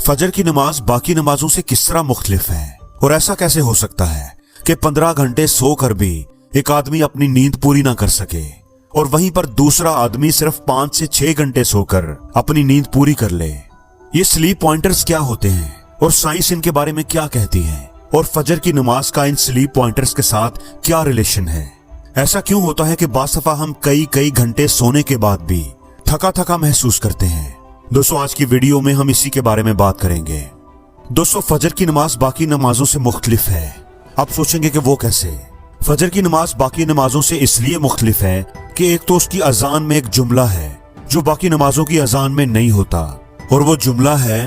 फजर की नमाज बाकी नमाजों से किस तरह मुख्तलिफ है और ऐसा कैसे हो सकता है कि 15 घंटे सोकर भी एक आदमी अपनी नींद पूरी ना कर सके और वहीं पर दूसरा आदमी सिर्फ 5 से 6 घंटे सोकर अपनी नींद पूरी कर ले। ये स्लीप पॉइंटर्स क्या होते हैं और साइंस इनके बारे में क्या कहती है और फजर की नमाज का इन स्लीप पॉइंटर्स के साथ क्या रिलेशन है। ऐसा क्यों होता है कि बास दफा हम कई घंटे सोने के बाद भी थका थका महसूस करते हैं। दोस्तों आज की वीडियो में हम इसी के बारे में बात करेंगे। दोस्तों फजर की नमाज बाकी नमाजों से मुख्तलिफ है। आप सोचेंगे कि वो कैसे। फजर की नमाज बाकी नमाजों से इसलिए मुख्तलिफ है कि एक तो उसकी अजान में एक जुमला है जो बाकी नमाजों की अजान में नहीं होता और वो जुमला है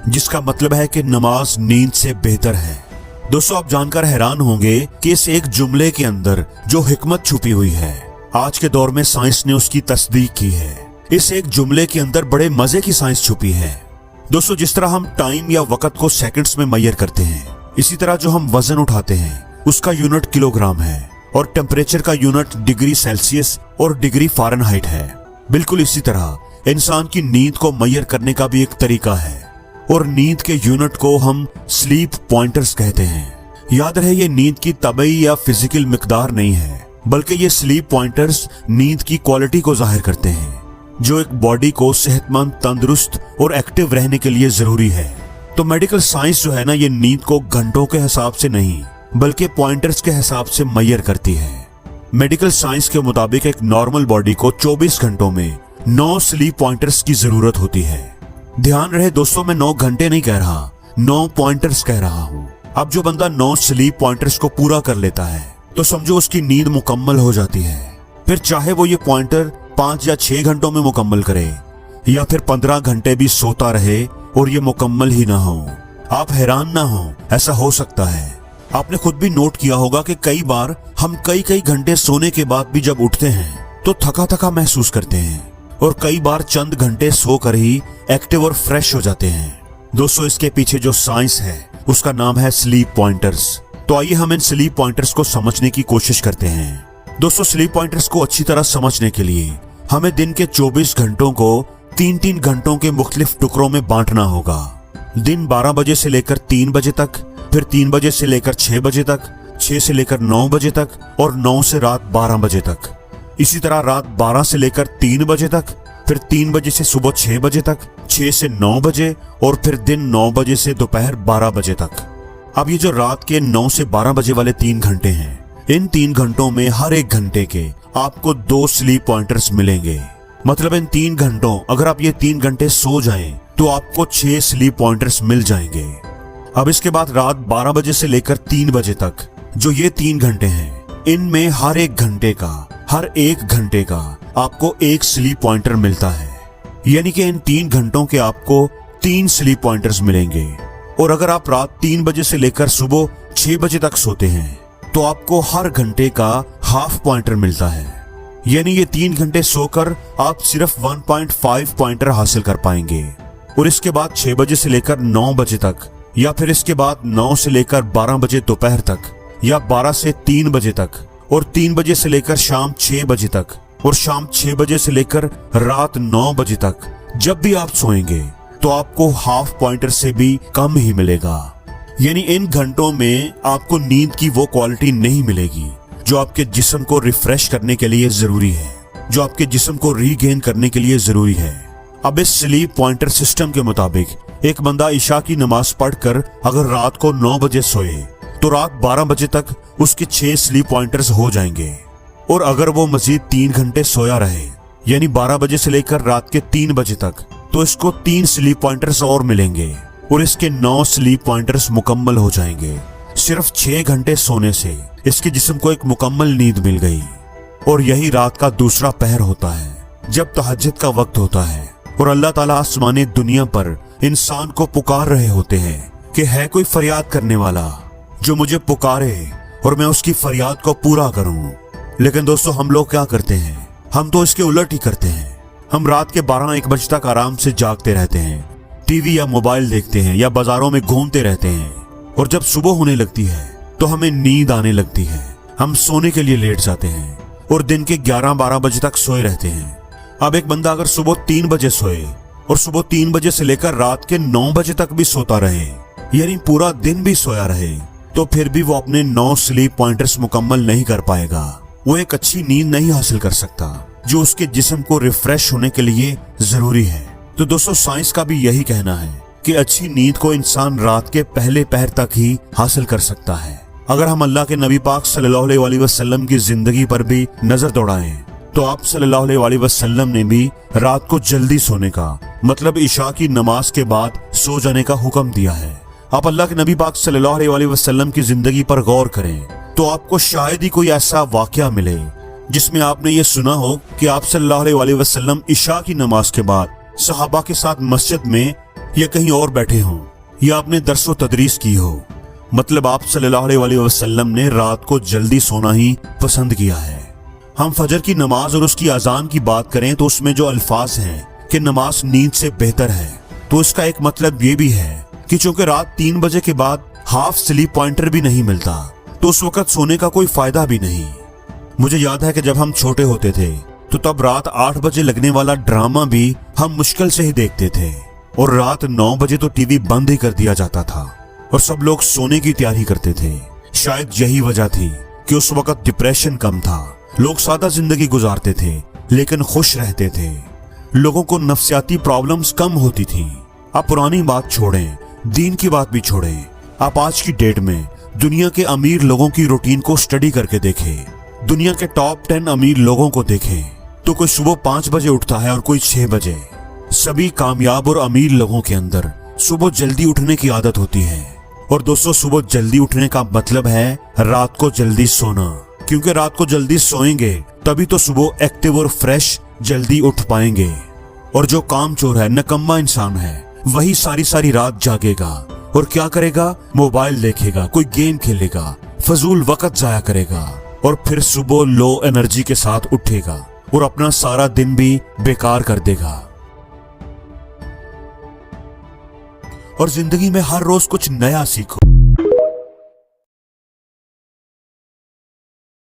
जिसका मतलब है कि नमाज नींद से बेहतर है। दोस्तों आप जानकर हैरान होंगे कि इस एक जुमले के अंदर जो हिकमत छुपी हुई है आज के दौर में साइंस ने उसकी तस्दीक की है। इस एक जुमले के अंदर बड़े मजे की साइंस छुपी है। दोस्तों जिस तरह हम टाइम या वक्त को सेकंड्स में मैयर करते हैं, इसी तरह जो हम वजन उठाते हैं उसका यूनिट किलोग्राम है और टेम्परेचर का यूनिट डिग्री सेल्सियस और डिग्री फ़ारेनहाइट है। बिल्कुल इसी तरह इंसान की नींद को मैयर करने का भी एक तरीका है और नींद के यूनिट को हम स्लीप पॉइंटर्स कहते हैं। याद रहे ये नींद की तबई या फिजिकल मिकदार नहीं है, बल्कि ये स्लीप पॉइंटर्स नींद की क्वालिटी को जाहिर करते हैं जो एक बॉडी को सेहतमंद, तंदुरुस्त और एक्टिव रहने के लिए जरूरी है। तो मेडिकल साइंस जो है ना, ये नींद को घंटों के हिसाब से नहीं बल्कि पॉइंटर्स के हिसाब से मैयर करती है। मेडिकल साइंस के मुताबिक एक नॉर्मल बॉडी को 24 घंटों में 9 स्लीप पॉइंटर्स की जरूरत होती है। ध्यान रहे दोस्तों, मैं 9 घंटे नहीं कह रहा, 9 पॉइंटर्स कह रहा हूँ। अब जो बंदा 9 स्लीप पॉइंटर्स को पूरा कर लेता है तो समझो उसकी नींद मुकम्मल हो जाती है। फिर चाहे वो ये पॉइंटर 5 या 6 घंटों में मुकम्मल करे या फिर 15 घंटे भी सोता रहे और ये मुकम्मल ही ना हो। आप हैरान ना हो, ऐसा हो सकता है। आपने खुद भी नोट किया होगा कि कई बार हम कई घंटे सोने के बाद भी जब उठते हैं तो थका थका महसूस करते हैं और कई बार चंद घंटे सोकर ही एक्टिव और फ्रेश हो जाते हैं। दोस्तों इसके पीछे जो साइंस है उसका नाम है स्लीप पॉइंटर्स। तो आइए हम इन स्लीप पॉइंटर्स को समझने की कोशिश करते हैं। दोस्तों स्लीप पॉइंटर्स को अच्छी तरह समझने के लिए हमें दिन के 24 घंटों को 3 घंटों के मुख्तलिफ टुकड़ों में बांटना होगा। दिन 12 बजे से लेकर 3 बजे तक, फिर 3 बजे से लेकर 6 बजे तक, 6 से लेकर 9 बजे तक और 9 से रात 12 बजे तक। इसी तरह रात 12 से लेकर 3 बजे तक, फिर 3 बजे से सुबह 6 बजे तक, 6 से 9 बजे और फिर दिन 9 बजे से दोपहर 12 बजे तक। अब ये जो रात के 9 से 12 बजे वाले 3 घंटे हैं, इन 3 घंटों में हर एक घंटे के आपको 2 स्लीप पॉइंटर्स मिलेंगे। मतलब इन 3 घंटों अगर आप ये 3 घंटे सो जाएं तो आपको 6 स्लीप पॉइंटर्स मिल जाएंगे। अब इसके बाद रात 12 बजे से लेकर 3 बजे तक जो ये 3 घंटे हैं, इनमें हर एक घंटे का आपको 1 स्लीप पॉइंटर मिलता है। यानी कि इन 3 घंटों के आपको 3 स्लीप पॉइंटर्स मिलेंगे। और अगर आप रात 3 बजे से लेकर सुबह 6 बजे तक सोते हैं तो आपको हर घंटे का हाफ पॉइंटर मिलता है। यानी ये 3 घंटे सोकर आप सिर्फ 1.5 पॉइंटर हासिल कर पाएंगे। और इसके बाद 6 बजे से लेकर 9 बजे तक या फिर इसके बाद 9 से लेकर 12 बजे दोपहर तक या 12 से 3 बजे तक और 3 बजे से लेकर शाम 6 बजे तक और शाम 6 बजे से लेकर रात 9 बजे तक जब भी आप सोएंगे तो आपको हाफ पॉइंटर से भी कम ही मिलेगा। यानी इन घंटों में आपको नींद की वो क्वालिटी नहीं मिलेगी जो आपके जिस्म को रिफ्रेश करने के लिए जरूरी है, जो आपके जिस्म को रीगेन करने के लिए जरूरी है। अब इस स्लीप पॉइंटर सिस्टम के मुताबिक एक बंदा इशा की नमाज पढ़कर अगर रात को 9 बजे सोए तो रात 12 बजे तक उसके 6 स्लीप पॉइंटर्स हो जाएंगे। और अगर वो मजीद 3 घंटे सोया रहे यानी 12 बजे से लेकर रात के 3 बजे तक, तो इसको 3 स्लीप पॉइंटर्स और मिलेंगे और इसके 9 स्लीप पॉइंटर्स मुकम्मल हो जाएंगे। सिर्फ 6 घंटे सोने से इसके जिस्म को एक मुकम्मल नींद मिल गई। और यही रात का दूसरा पहर होता है जब तहज्जुद का वक्त होता है और अल्लाह ताला आसमानी दुनिया पर इंसान को पुकार रहे होते हैं कि है कोई फरियाद करने वाला जो मुझे पुकारे और मैं उसकी फरियाद को पूरा करूं। लेकिन दोस्तों हम लोग क्या करते हैं, हम तो इसके उलट ही करते हैं। हम रात के 12-1 बजे तक आराम से जागते रहते हैं, टीवी या मोबाइल देखते हैं या बाजारों में घूमते रहते हैं और जब सुबह होने लगती है तो हमें नींद आने लगती है। हम सोने के लिए लेट जाते हैं और दिन के 11-12 बजे तक सोए रहते हैं। अब एक बंदा अगर सुबह 3 बजे सोए और सुबह 3 बजे से लेकर रात के 9 बजे तक भी सोता रहे, यानी पूरा दिन भी सोया रहे, तो फिर भी वो अपने 9 स्लीप पॉइंटर्स मुकम्मल नहीं कर पाएगा। वो एक अच्छी नींद नहीं हासिल कर सकता जो उसके जिस्म को रिफ्रेश होने के लिए जरूरी है। तो दोस्तों, साइंस का भी यही कहना है कि अच्छी नींद को इंसान रात के पहले पहर तक ही हासिल कर सकता है। अगर हम अल्लाह के नबी पाक सल्लल्लाहु अलैहि वसल्लम की जिंदगी पर भी नजर दौड़ाएं तो आप सल्लल्लाहु अलैहि वसल्लम ने भी रात को जल्दी सोने का, मतलब इशा की नमाज के बाद सो जाने का हुक्म दिया है। आप अल्लाह के नबी पाक सल्लल्लाहु अलैहि वसल्लम की जिंदगी पर गौर करें तो आपको शायद ही कोई ऐसा वाकया मिले जिसमें आपने ये सुना हो कि आप सल्लल्लाहु अलैहि वसल्लम इशा की नमाज के बाद सहाबा के साथ मस्जिद में या कहीं और बैठे हों या आपने दरसो तदरीस की हो। मतलब आप सल्लल्लाहु अलैहि वसल्लम ने रात को जल्दी सोना ही पसंद किया है। हम फजर की नमाज और उसकी अजान की बात करें तो उसमें जो अल्फाज हैं कि नमाज नींद से बेहतर है, तो इसका एक मतलब ये भी है कि चूंकि रात 3 बजे के बाद हाफ स्लीप पॉइंटर भी नहीं मिलता तो उस वक्त सोने का कोई फायदा भी नहीं। मुझे याद है कि जब हम छोटे होते थे तो तब रात 8 बजे लगने वाला ड्रामा भी हम मुश्किल से ही देखते थे और रात 9 बजे तो टीवी बंद ही कर दिया जाता था और सब लोग सोने की तैयारी करते थे। शायद यही वजह थी कि उस वक्त डिप्रेशन कम था, लोग सादा जिंदगी गुजारते थे लेकिन खुश रहते थे, लोगों को नफ्सियाती प्रॉब्लम्स कम होती थी। आप पुरानी बात छोड़ें, दीन की बात भी छोड़ें, आप आज की डेट में दुनिया के अमीर लोगों की रूटीन को स्टडी करके देखें। दुनिया के टॉप 10 अमीर लोगों को देखें तो कोई सुबह 5 बजे उठता है और कोई 6 बजे। सभी कामयाब और अमीर लोगों के अंदर सुबह जल्दी उठने की आदत होती है। और दोस्तों, सुबह जल्दी उठने का मतलब है रात को जल्दी सोना, क्योंकि रात को जल्दी सोएंगे तभी तो सुबह एक्टिव और फ्रेश जल्दी उठ पाएंगे। और जो कामचोर है, नकम्मा इंसान है, वही सारी सारी रात जागेगा और क्या करेगा? मोबाइल देखेगा, कोई गेम खेलेगा, फजूल वक्त जाया करेगा और फिर सुबह लो एनर्जी के साथ उठेगा और अपना सारा दिन भी बेकार कर देगा। और जिंदगी में हर रोज कुछ नया सीखो।